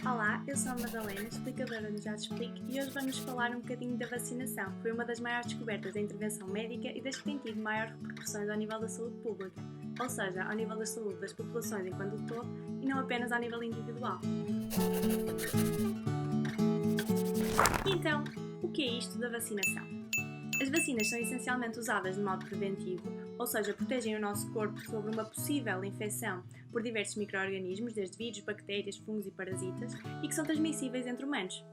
Olá, eu sou a Madalena, explicadora do Já Te Explico, e hoje vamos falar um bocadinho da vacinação, que foi uma das maiores descobertas da intervenção médica e das que tem tido maiores repercussões ao nível da saúde pública, ou seja, ao nível da saúde das populações enquanto todo e não apenas ao nível individual. E então, o que é isto da vacinação? As vacinas são essencialmente usadas de modo preventivo, ou seja, protegem o nosso corpo sobre uma possível infecção por diversos micro-organismos, desde vírus, bactérias, fungos e parasitas, e que são transmissíveis entre humanos.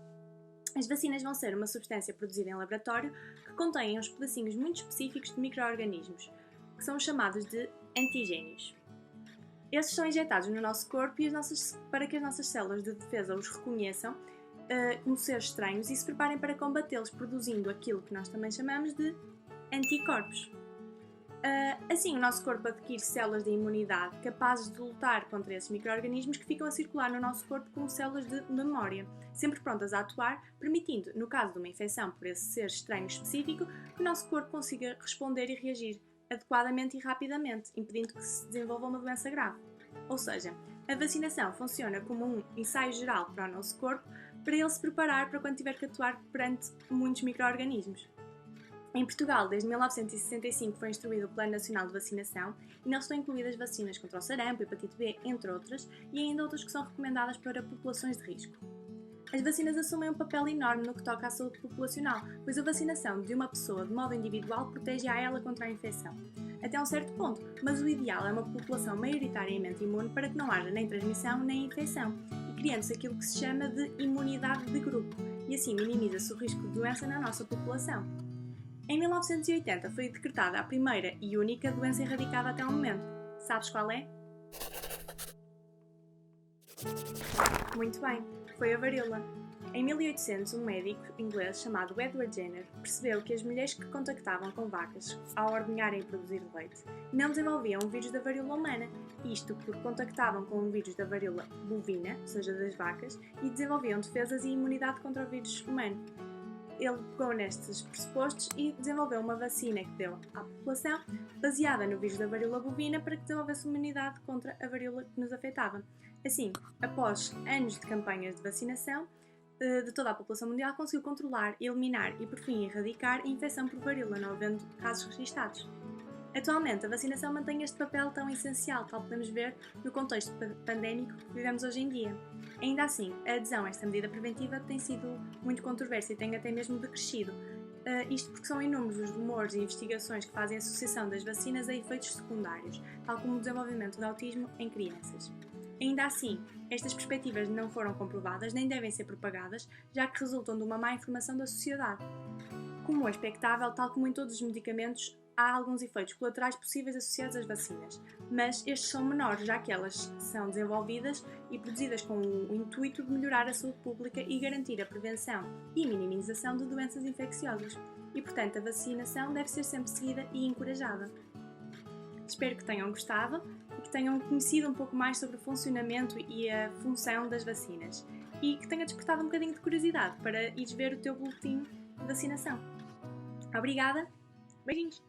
As vacinas vão ser uma substância produzida em laboratório que contém uns pedacinhos muito específicos de micro-organismos, que são chamados de antigénios. Estes são injetados no nosso corpo para que as nossas células de defesa os reconheçam como seres estranhos e se preparem para combatê-los, produzindo aquilo que nós também chamamos de anticorpos. Assim, o nosso corpo adquire células de imunidade capazes de lutar contra esses micro-organismos que ficam a circular no nosso corpo como células de memória, sempre prontas a atuar, permitindo, no caso de uma infecção por esse ser estranho específico, que o nosso corpo consiga responder e reagir adequadamente e rapidamente, impedindo que se desenvolva uma doença grave. Ou seja, a vacinação funciona como um ensaio geral para o nosso corpo, para ele se preparar para quando tiver que atuar perante muitos micro-organismos. Em Portugal, desde 1965, foi instruído o Plano Nacional de Vacinação e nele estão incluídas vacinas contra o sarampo, hepatite B, entre outras, e ainda outras que são recomendadas para populações de risco. As vacinas assumem um papel enorme no que toca à saúde populacional, pois a vacinação de uma pessoa de modo individual protege a ela contra a infecção, até um certo ponto, mas o ideal é uma população maioritariamente imune para que não haja nem transmissão nem infecção, e criando-se aquilo que se chama de imunidade de grupo, e assim minimiza-se o risco de doença na nossa população. Em 1980 foi decretada a primeira e única doença erradicada até ao momento. Sabes qual é? Muito bem, foi a varíola. Em 1800, um médico inglês chamado Edward Jenner percebeu que as mulheres que contactavam com vacas ao ordenharem e produzir leite não desenvolviam o vírus da varíola humana, isto porque contactavam com o vírus da varíola bovina, ou seja, das vacas, e desenvolviam defesas e imunidade contra o vírus humano. Ele pegou nestes pressupostos e desenvolveu uma vacina que deu à população, baseada no vírus da varíola bovina, para que desenvolvesse imunidade contra a varíola que nos afetava. Assim, após anos de campanhas de vacinação de toda a população mundial, conseguiu controlar, eliminar e, por fim, erradicar a infecção por varíola, não havendo casos registados. Atualmente, a vacinação mantém este papel tão essencial, tal podemos ver no contexto pandémico que vivemos hoje em dia. Ainda assim, a adesão a esta medida preventiva tem sido muito controversa e tem até mesmo decrescido. Isto porque são inúmeros os rumores e investigações que fazem associação das vacinas a efeitos secundários, tal como o desenvolvimento de autismo em crianças. Ainda assim, estas perspectivas não foram comprovadas nem devem ser propagadas, já que resultam de uma má informação da sociedade. Como é expectável, tal como em todos os medicamentos, há alguns efeitos colaterais possíveis associados às vacinas, mas estes são menores, já que elas são desenvolvidas e produzidas com o intuito de melhorar a saúde pública e garantir a prevenção e minimização de doenças infecciosas. E, portanto, a vacinação deve ser sempre seguida e encorajada. Espero que tenham gostado e que tenham conhecido um pouco mais sobre o funcionamento e a função das vacinas e que tenha despertado um bocadinho de curiosidade para ires ver o teu boletim de vacinação. Obrigada, beijinhos!